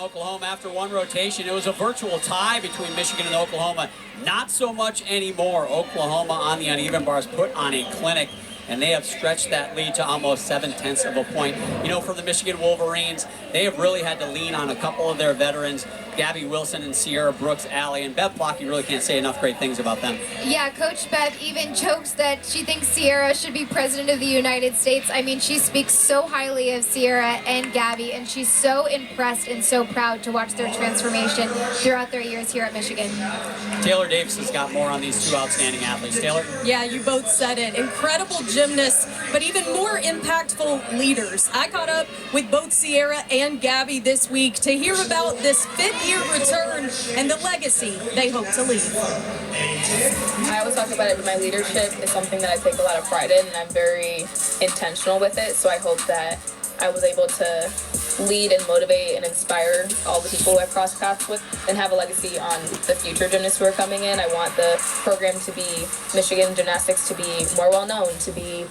Oklahoma after one rotation. It was a virtual tie between Michigan and Oklahoma. Not so much anymore. Oklahoma on the uneven bars put on a clinic, and they have stretched that lead to almost 7/10 of a point. You know, for the Michigan Wolverines, they have really had to lean on a couple of their veterans, Gabby Wilson and Sierra Brooks-Alley, and Bev Block. You really can't say enough great things about them. Yeah, Coach Bev even jokes that she thinks Sierra should be president of the United States. I mean, she speaks so highly of Sierra and Gabby, and she's so impressed and so proud to watch their transformation throughout their years here at Michigan. Taylor Davis has got more on these two outstanding athletes. Taylor? Yeah, you both said it. Incredible gymnasts, but even more impactful leaders. I caught up with both Sierra and Gabby this week to hear about this fifth-year return and the legacy they hope to leave. I always talk about it, my leadership is something that I take a lot of pride in, and I'm very intentional with it, so I hope that I was able to lead and motivate and inspire all the people who I've crossed paths with and have a legacy on the future gymnasts who are coming in. I want the program to be, Michigan Gymnastics, to be more well known, to be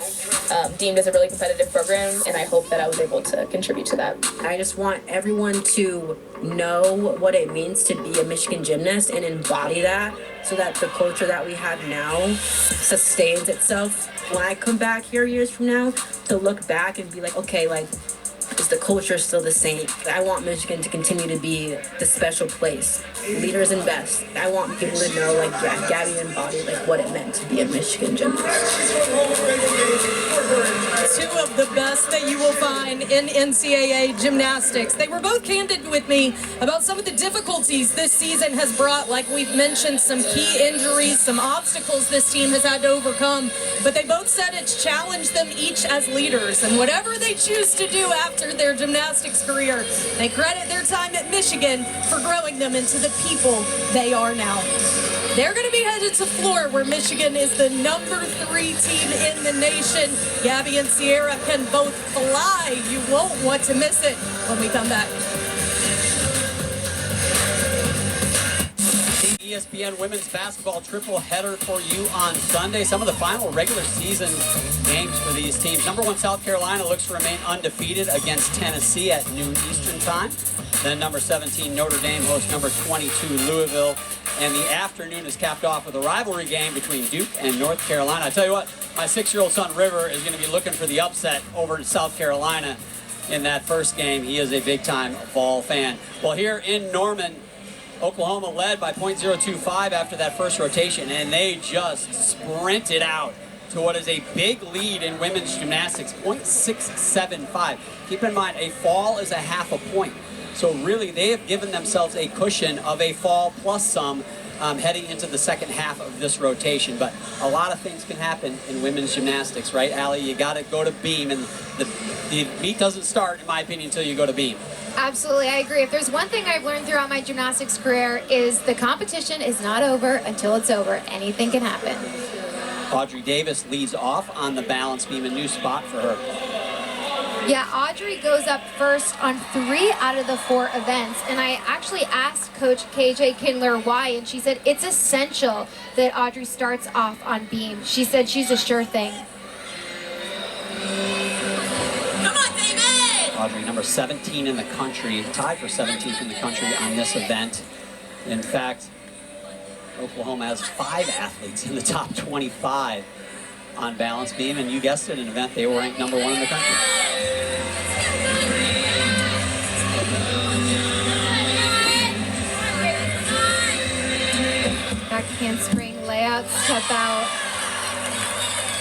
deemed as a really competitive program, and I hope that I was able to contribute to that. I just want everyone to know what it means to be a Michigan gymnast and embody that so that the culture that we have now sustains itself. When I come back here years from now, to look back and be like, okay, like, is the culture still the same? I want Michigan to continue to be the special place. Leaders and best. I want people to know, like, yeah, Gabby embodied, like, what it meant to be a Michigan gymnast. Two of the best that you will find in NCAA gymnastics. They were both candid with me about some of the difficulties this season has brought. Like we've mentioned, some key injuries, some obstacles this team has had to overcome. But they both said it's challenged them each as leaders. And whatever they choose to do after their gymnastics career, they credit their time at Michigan for growing them into the people they are now. They're going to be headed to Florida, where Michigan is the #3 team in the nation. Gabby and Sierra can both fly. You won't want to miss it when we come back. The ESPN women's basketball triple header for you on Sunday. Some of the final regular season games for these teams. #1 South Carolina looks to remain undefeated against Tennessee at noon Eastern time. Then #17 Notre Dame hosts #22 Louisville. And the afternoon is capped off with a rivalry game between Duke and North Carolina. I tell you what, my 6-year-old son River is going to be looking for the upset over in South Carolina in that first game. He is a big-time Vol fan. Well, here in Norman, Oklahoma led by .025 after that first rotation, and they just sprinted out to what is a big lead in women's gymnastics, .675. Keep in mind, a fall is a half a point. So really, they have given themselves a cushion of a fall plus some heading into the second half of this rotation. But a lot of things can happen in women's gymnastics, right, Allie? You got to go to beam, and the meet doesn't start, in my opinion, until you go to beam. Absolutely, I agree. If there's one thing I've learned throughout my gymnastics career is the competition is not over until it's over. Anything can happen. Audrey Davis leads off on the balance beam, a new spot for her. Yeah, Audrey goes up first on 3 out of the 4 events, and I actually asked Coach KJ Kindler why, and she said it's essential that Audrey starts off on beam. She said she's a sure thing. Come on, David! Audrey, #17 in the country, tied for 17th in the country on this event. In fact, Oklahoma has 5 athletes in the top 25 on balance beam, and you guessed it, an event they were ranked #1 in the country. Back handspring layout, step out.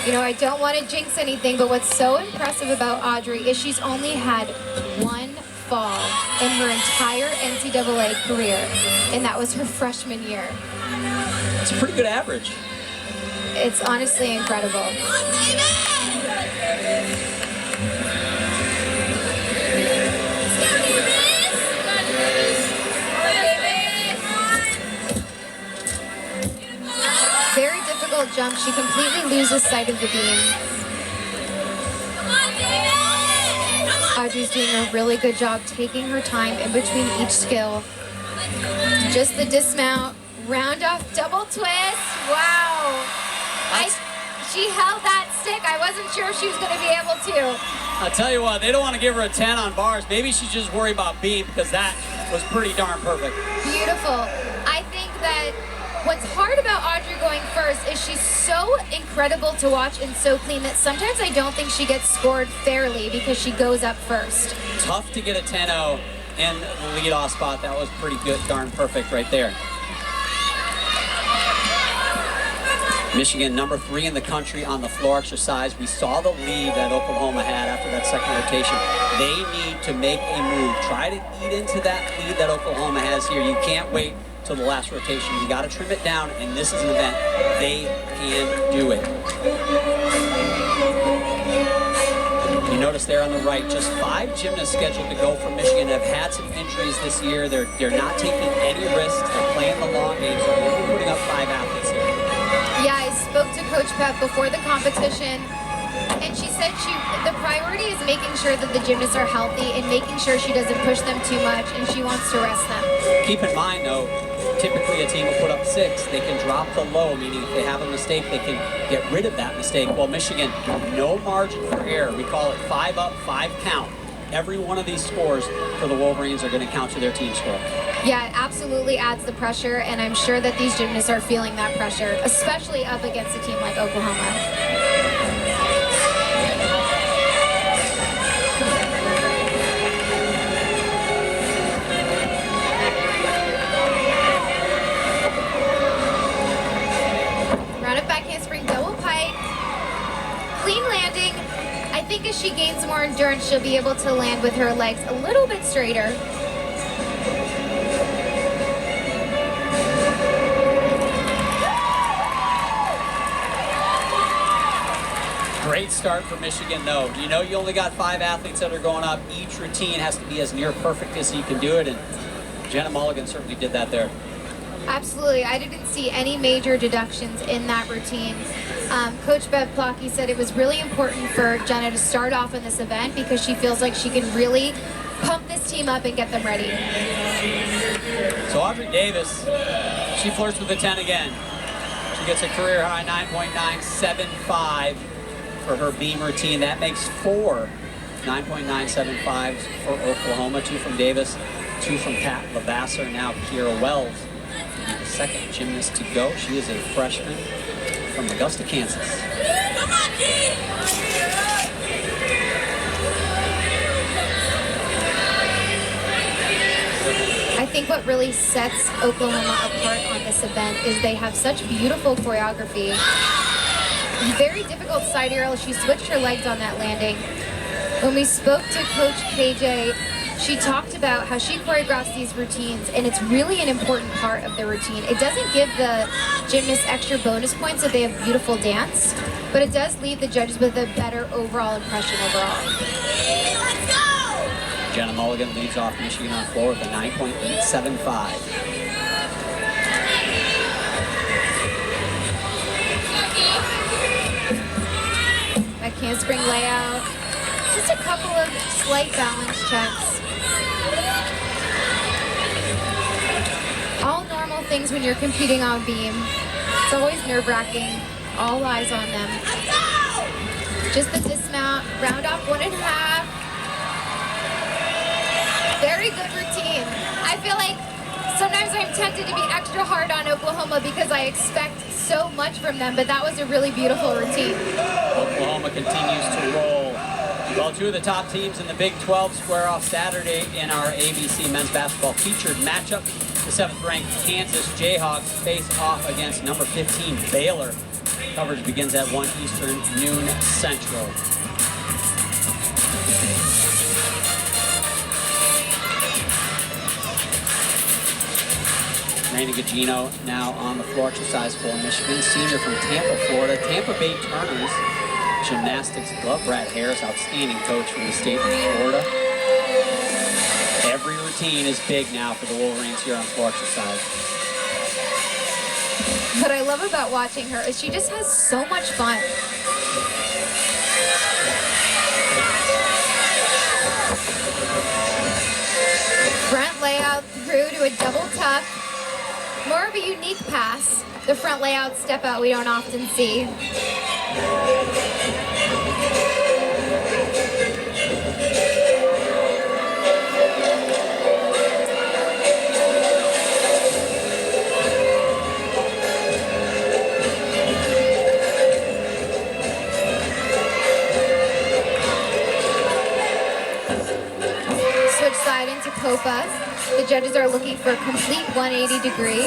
You know, I don't want to jinx anything, but what's so impressive about Audrey is she's only had 1 fall in her entire NCAA career, and that was her freshman year. It's a pretty good average. It's honestly incredible. Very difficult jump. She completely loses sight of the beam. Audrey's doing a really good job taking her time in between each skill. Just the dismount, round off double twist. Wow. She held that stick. I wasn't sure she was going to be able to. I'll tell you what, they don't want to give her a 10 on bars. Maybe she's just worried about beam, because that was pretty darn perfect. Beautiful. I think that what's hard about Audrey going first is she's so incredible to watch and so clean that sometimes I don't think she gets scored fairly because she goes up first. Tough to get a 10-0 in the leadoff spot. That was pretty good, darn perfect right there. Michigan, number 3 in the country on the floor exercise. We saw the lead that Oklahoma had after that second rotation. They need to make a move. Try to eat into that lead that Oklahoma has here. You can't wait till the last rotation. You got to trim it down, and this is an event they can do it. You notice there on the right, just 5 gymnasts scheduled to go for Michigan have had some injuries this year. They're not taking any risks. They're playing the long game, so we're putting up 5 athletes here. Yeah, I spoke to Coach Pep before the competition, and she said the priority is making sure that the gymnasts are healthy and making sure she doesn't push them too much, and she wants to rest them. Keep in mind, though, typically a team will put up 6. They can drop the low, meaning if they have a mistake, they can get rid of that mistake. Well, Michigan, no margin for error. We call it 5 up, 5 count. Every one of these scores for the Wolverines are going to count to their team score. Yeah, it absolutely adds the pressure, and I'm sure that these gymnasts are feeling that pressure, especially up against a team like Oklahoma. Clean landing. I think as she gains more endurance, she'll be able to land with her legs a little bit straighter. Great start for Michigan, though. You know you only got 5 athletes that are going up. Each routine has to be as near perfect as you can do it, and Jenna Mulligan certainly did that there. Absolutely. I didn't see any major deductions in that routine. Coach Bev Plotke said it was really important for Jenna to start off in this event because she feels like she can really pump this team up and get them ready. So Audrey Davis, she flirts with the 10 again. She gets a career high 9.975 for her beam routine. That makes 4 9.975s for Oklahoma, 2 from Davis, 2 from Pat Lavasser, now Kiera Wells. The second gymnast to go. She is a freshman from Augusta, Kansas. I think what really sets Oklahoma apart on this event is they have such beautiful choreography. Very difficult side aerial. She switched her legs on that landing. When we spoke to Coach KJ, she talked about how she choreographs these routines, and it's really an important part of the routine. It doesn't give the gymnasts extra bonus points if they have beautiful dance, but it does leave the judges with a better overall impression overall. Let's go! Jenna Mulligan leads off Michigan on floor with a 9.875. That handspring layout. Just a couple of slight balance checks. All normal things when you're competing on beam. It's always nerve-wracking. All eyes on them. Just the dismount, round off 1.5. Very good routine. I feel like sometimes I'm tempted to be extra hard on Oklahoma because I expect so much from them, but that was a really beautiful routine. Oklahoma continues to roll. Well, 2 of the top teams in the Big 12 square off Saturday in our ABC men's basketball featured matchup. The 7th-ranked Kansas Jayhawks face off against number 15 Baylor. Coverage begins at 1 Eastern, noon Central. Raina Gugino now on the floor exercise for Michigan, senior from Tampa, Florida. Tampa Bay Turners Gymnastics glove. Brad Harris, outstanding coach from the state of Florida. Every routine is big now for the Wolverines here on floor exercise. What I love about watching her is she just has so much fun. Front layout through to a double tuck. More of a unique pass. The front layout step out we don't often see. The judges are looking for a complete 180 degree.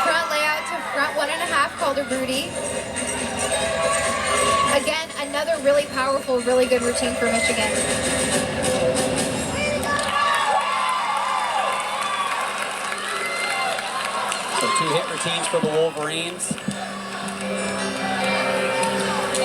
Front layout to front 1.5 called a Rudy. Again, another really powerful, really good routine for Michigan. So 2 hit routines for the Wolverines.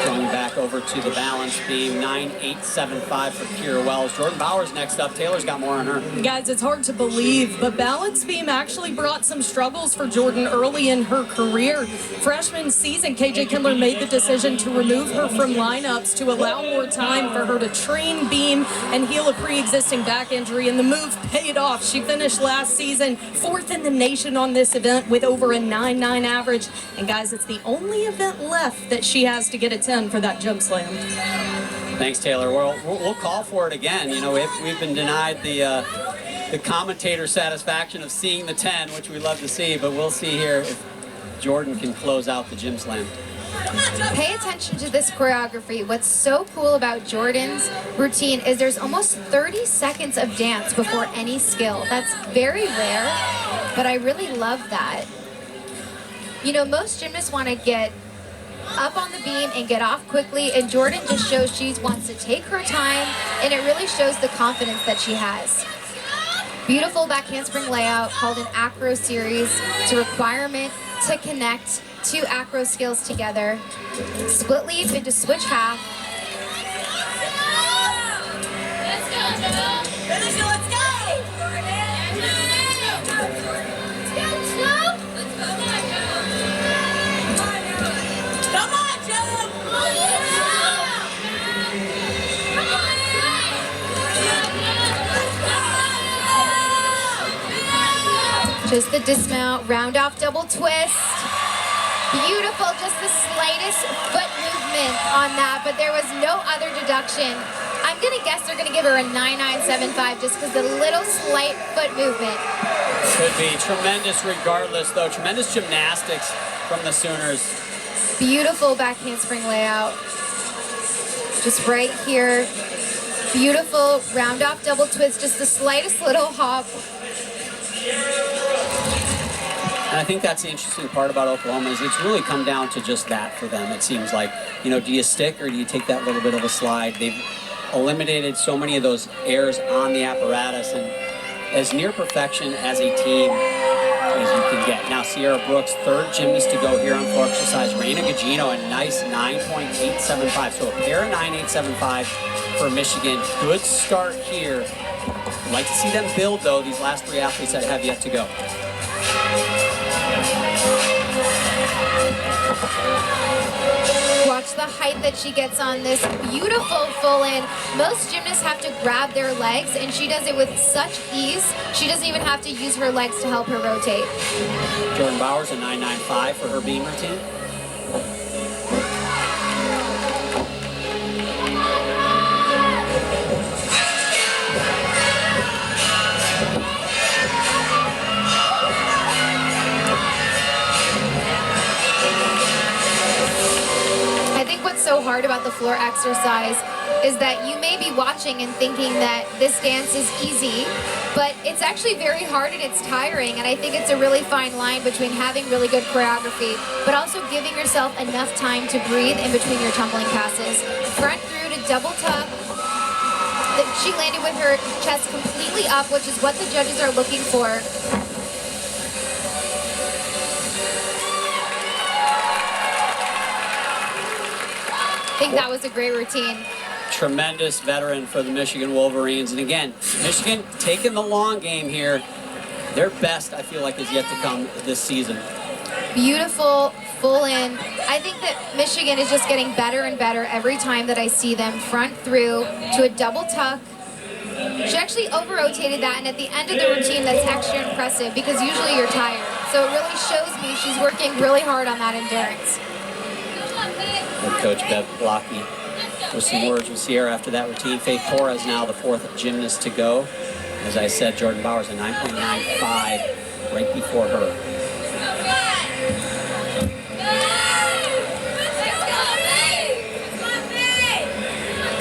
Going back over to the balance beam, 9.875 for Kira Wells. Jordan Bowers next up. Taylor's got more on her. Guys, it's hard to believe, but balance beam actually brought some struggles for Jordan early in her career. Freshman season, KJ Kindler made the decision to remove her from lineups to allow more time for her to train beam and heal a pre-existing back injury, and the move paid off. She finished last season 4th in the nation on this event with over a 9.9 average. And guys, it's the only event left that she has to get a 10 for that jump slam. Thanks, Taylor. We'll call for it again. You know, we've been denied the commentator satisfaction of seeing the 10, which we love to see, but we'll see here if Jordan can close out the gym slam. Pay attention to this choreography. What's so cool about Jordan's routine is there's almost 30 seconds of dance before any skill. That's very rare, but I really love that. You know, most gymnasts want to get up on the beam and get off quickly, and Jordan just shows she wants to take her time, and it really shows the confidence that she has. Beautiful back handspring layout called an acro series. It's a requirement to connect 2 acro skills together. Split leap into switch half. Just the dismount, round off double twist. Beautiful, just the slightest foot movement on that, but there was no other deduction. I'm gonna guess they're gonna give her a 9.975 just because the little slight foot movement. Could be tremendous regardless, though. Tremendous gymnastics from the Sooners. Beautiful back handspring layout. Just right here. Beautiful round off double twist, just the slightest little hop. And I think that's the interesting part about Oklahoma is it's really come down to just that for them. It seems like, you know, do you stick or do you take that little bit of a slide? They've eliminated so many of those errors on the apparatus, and as near perfection as a team as you can get. Now Sierra Brooks, 3rd gymnast to go here on floor exercise. Reina Gugino, a nice 9.875. So a pair of 9.875 for Michigan. Good start here. I'd like to see them build, though, these last 3 athletes that have yet to go. Watch the height that she gets on this beautiful full in. Most gymnasts have to grab their legs, and she does it with such ease. She doesn't even have to use her legs to help her rotate. Jordan Bowers, a 9.95 for her beam routine. What's so hard about the floor exercise is that you may be watching and thinking that this dance is easy, but it's actually very hard and it's tiring, and I think it's a really fine line between having really good choreography but also giving yourself enough time to breathe in between your tumbling passes. Front through to double tuck. She landed with her chest completely up, which is what the judges are looking for. I think that was a great routine. Tremendous veteran for the Michigan Wolverines. And again, Michigan taking the long game here. Their best, I feel like, is yet to come this season. Beautiful, full in. I think that Michigan is just getting better and better every time that I see them. Front through to a double tuck. She actually over-rotated that, and at the end of the routine, that's extra impressive because usually you're tired. So it really shows me she's working really hard on that endurance. Head coach Bev Blocky with some words with Sierra after that routine. Faith Torres now the fourth gymnast to go. As I said, Jordan Bowers a 9.95 right before her.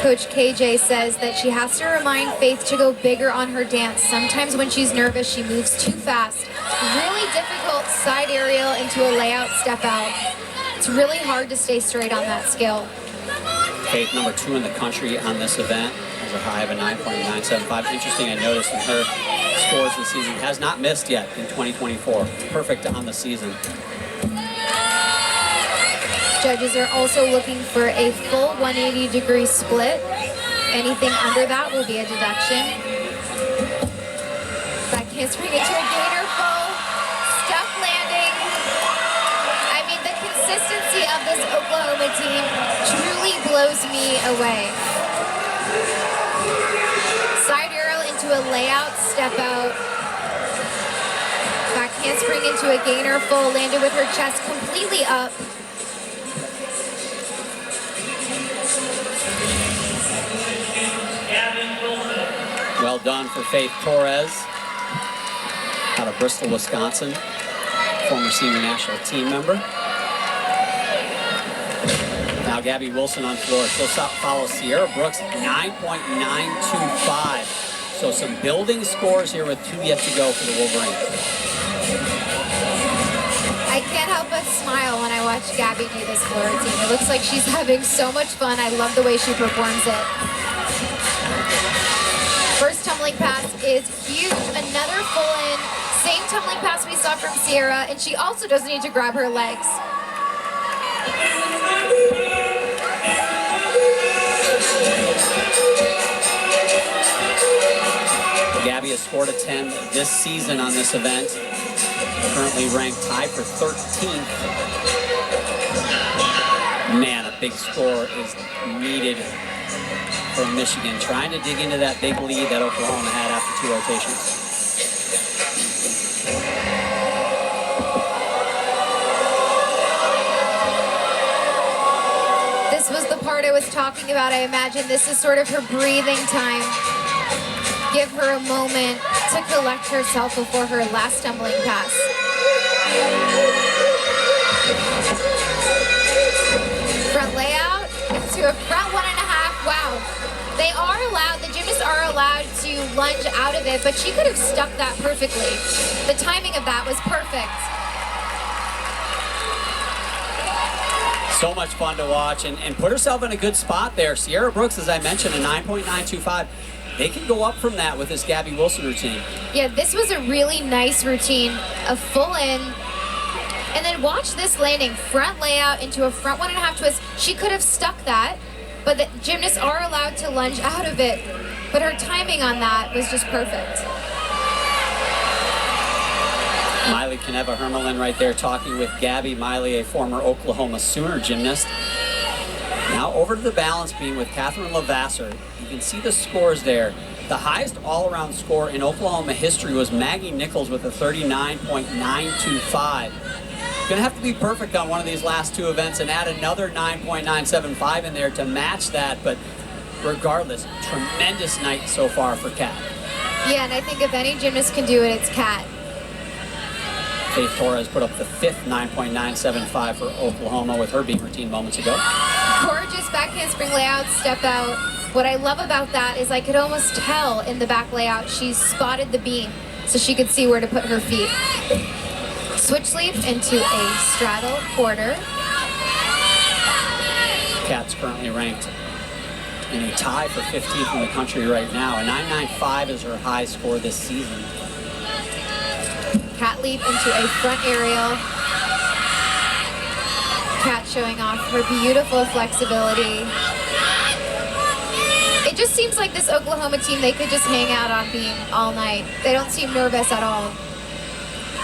Coach KJ says that she has to remind Faith to go bigger on her dance. Sometimes when she's nervous, she moves too fast. Really difficult side aerial into a layout step out. It's really hard to stay straight on that skill. Faith, number 2 in the country on this event, has a high of a 9.975. Interesting, I noticed in her scores this season, has not missed yet in 2024. Perfect on the season. Judges are also looking for a full 180-degree split. Anything under that will be a deduction. Back handspring into a gainer full. Stuck landing. I mean, the consistency of this Oklahoma team truly blows me away. Side aerial into a layout step out. Back handspring into a gainer full. Landed with her chest completely up. Well done for Faith Torres out of Bristol, Wisconsin, former senior national team member. Now Gabby Wilson on floor. She'll follow Sierra Brooks, 9.925. So some building scores here with 2 yet to go for the Wolverines. I can't help but smile when I watch Gabby do this floor routine. It looks like she's having so much fun. I love the way she performs it. First tumbling pass is huge. Another full in. Same tumbling pass we saw from Sierra, and she also doesn't need to grab her legs. Gabby has scored a 10 this season on this event. Currently ranked tied for 13th. Man, a big score is needed from Michigan, trying to dig into that big lead that Oklahoma had after 2 rotations. This was the part I was talking about. I imagine this is sort of her breathing time. Give her a moment to collect herself before her last tumbling pass. Front layout into a front 1.5. Wow. They are allowed, the gymnasts are allowed to lunge out of it, but she could have stuck that perfectly. The timing of that was perfect. So much fun to watch and put herself in a good spot there. Sierra Brooks, as I mentioned, a 9.925. They can go up from that with this Gabby Wilson routine. Yeah, this was a really nice routine, a full in. And then watch this landing, front layout into a front 1.5 twist. She could have stuck that, but the gymnasts are allowed to lunge out of it. But her timing on that was just perfect. Miley Caneva-Hermelin right there talking with Gabby. Miley, a former Oklahoma Sooner gymnast. Now over to the balance beam with Catherine Lavasser. You can see the scores there. The highest all-around score in Oklahoma history was Maggie Nichols with a 39.925. Gonna have to be perfect on one of these last 2 events and add another 9.975 in there to match that, but regardless, tremendous night so far for Kat. Yeah, and I think if any gymnast can do it, it's Kat. Faith Torres put up the 5th 9.975 for Oklahoma with her beam routine moments ago. Gorgeous back handspring layout, step out. What I love about that is I could almost tell in the back layout she's spotted the beam so she could see where to put her feet. Switch sleeve into a straddle quarter. Kat's currently ranked in a tie for 15th in the country right now. A 9.95 is her high score this season. Cat leap into a front aerial. Cat showing off her beautiful flexibility. It just seems like this Oklahoma team, they could just hang out on beam all night. They don't seem nervous at all. I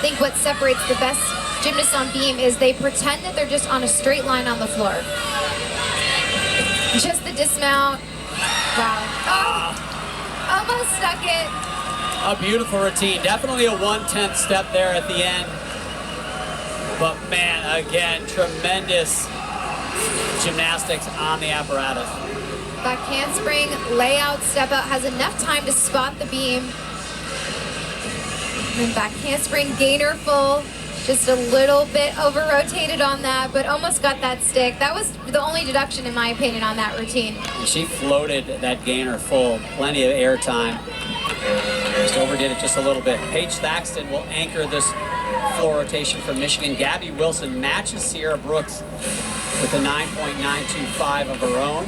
think what separates the best gymnasts on beam is they pretend that they're just on a straight line on the floor. Just the dismount. Wow. Oh, almost stuck it. A beautiful routine. Definitely a 1/10 step there at the end. But man, again, tremendous gymnastics on the apparatus. Back handspring, layout, step out, has enough time to spot the beam. And then back handspring, gainer full. Just a little bit over-rotated on that, but almost got that stick. That was the only deduction, in my opinion, on that routine. She floated that gainer full, plenty of air time. Just overdid it just a little bit. Paige Thaxton will anchor this floor rotation for Michigan. Gabby Wilson matches Sierra Brooks with a 9.925 of her own.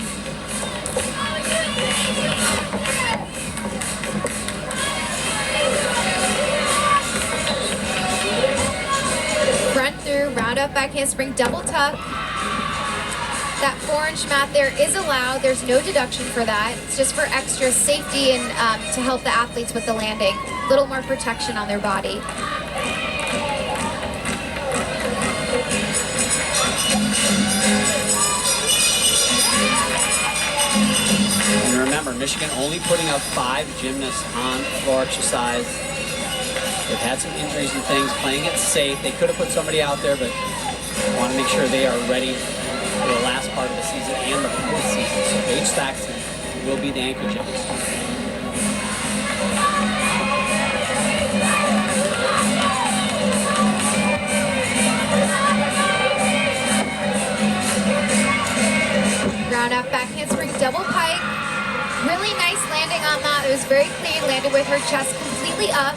Front through, round up, back handspring, double tuck. That 4-inch mat there is allowed. There's no deduction for that. It's just for extra safety and to help the athletes with the landing. A little more protection on their body. And remember, Michigan only putting up 5 gymnasts on floor exercise. They've had some injuries and things, playing it safe. They could have put somebody out there, but want to make sure they are ready for the last part of the season and the postseason. So Paige Thaxton will be the anchor gymnast. Round up, back handspring, double pike. Really nice landing on that. It was very clean, landed with her chest completely up.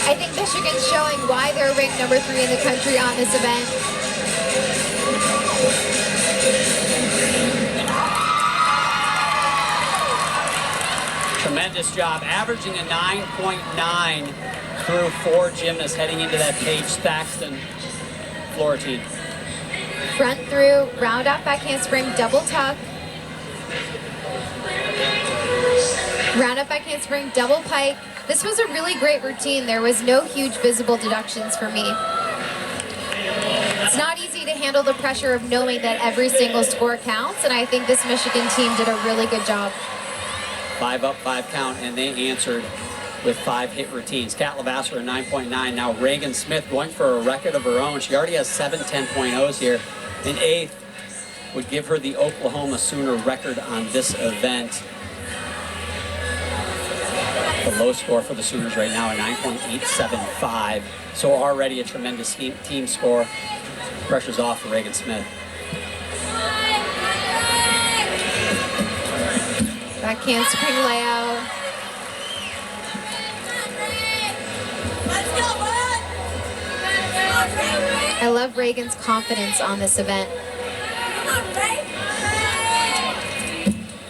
I think Michigan's showing why they're ranked number 3 in the country on this event. Tremendous job, averaging a 9.9 through 4 gymnasts heading into that Paige Thaxton floor routine. Front through, round off, back handspring, double tuck. Round up, back handspring, double pike. This was a really great routine. There was no huge visible deductions for me. It's not easy to handle the pressure of knowing that every single score counts, and I think this Michigan team did a really good job. 5 up, 5 count, and they answered with 5 hit routines. Kat Lavasser a 9.9. Now Reagan Smith going for a record of her own. She already has 7 10.0s here. An 8th would give her the Oklahoma Sooner record on this event. The low score for the Sooners right now, a 9.875. So already a tremendous team score. Pressure's off for Reagan Smith. Back handspring layout. I love Reagan's confidence on this event.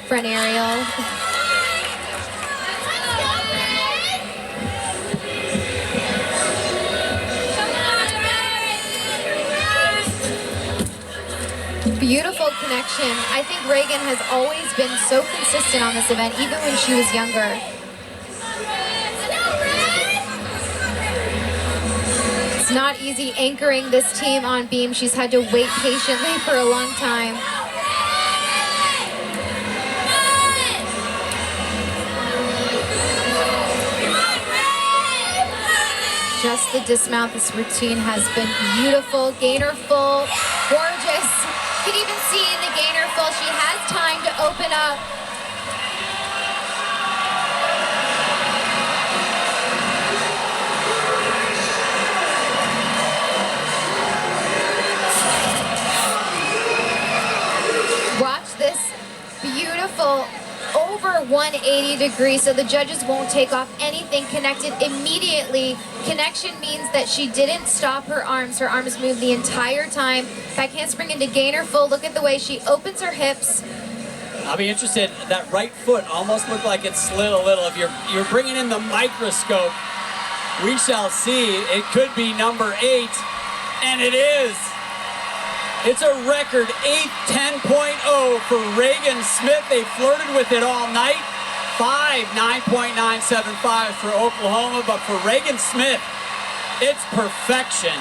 Front aerial. Beautiful connection. I think Reagan has always been so consistent on this event, even when she was younger. It's not easy anchoring this team on beam. She's had to wait patiently for a long time. Just the dismount, this routine has been beautiful. Gainer full, gorgeous. You can even see in the gainer full, she has time to open up. Watch this beautiful over 180 degrees, so the judges won't take off anything connected immediately. Connection means that she didn't stop her arms. Her arms moved the entire time. Back handspring into gainer full. Look at the way she opens her hips. I'll be interested. That right foot almost looked like it slid a little. If you're bringing in the microscope, we shall see. It could be number 8, and it is. It's a record 8.10.0 for Reagan Smith. They flirted with it all night. 5 9.975 for Oklahoma, but for Reagan Smith, it's perfection.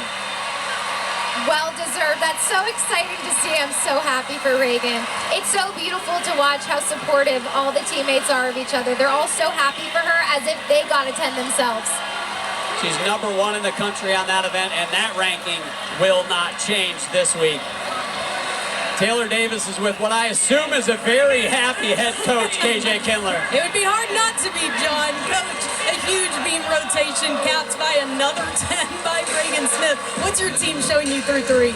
Well deserved. That's so exciting to see. I'm so happy for Reagan. It's so beautiful to watch how supportive all the teammates are of each other. They're all so happy for her as if they got a 10 themselves. She's number 1 in the country on that event, and that ranking will not change this week. Taylor Davis is with what I assume is a very happy head coach, KJ Kindler. It would be hard not to be, John. Coach, a huge beam rotation capped by another 10 by Reagan Smith. What's your team showing you through 3?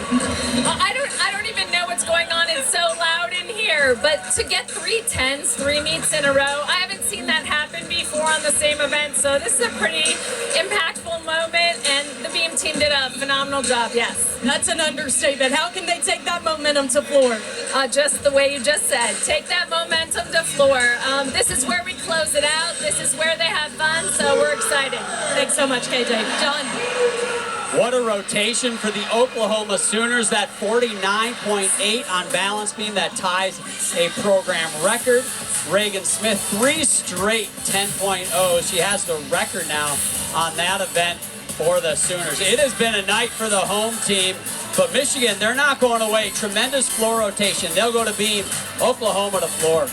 I don't even know what's going on. It's so loud in here. But to get 3 10s, 3 meets in a row, I haven't seen that happen before on the same event. So this is a pretty impactful moment, and the beam team did a phenomenal job, yes. That's an understatement. How can they take that momentum to floor? Just the way you just said. Take that momentum to floor. This is where we close it out. This is where they have fun, so we're excited. Thanks so much, KJ. John. What a rotation for the Oklahoma Sooners. That 49.8 on balance beam that ties a program record. Reagan Smith, 3 straight 10.0. She has the record now on that event for the Sooners. It has been a night for the home team, but Michigan, they're not going away. Tremendous floor rotation. They'll go to beam, Oklahoma to floor.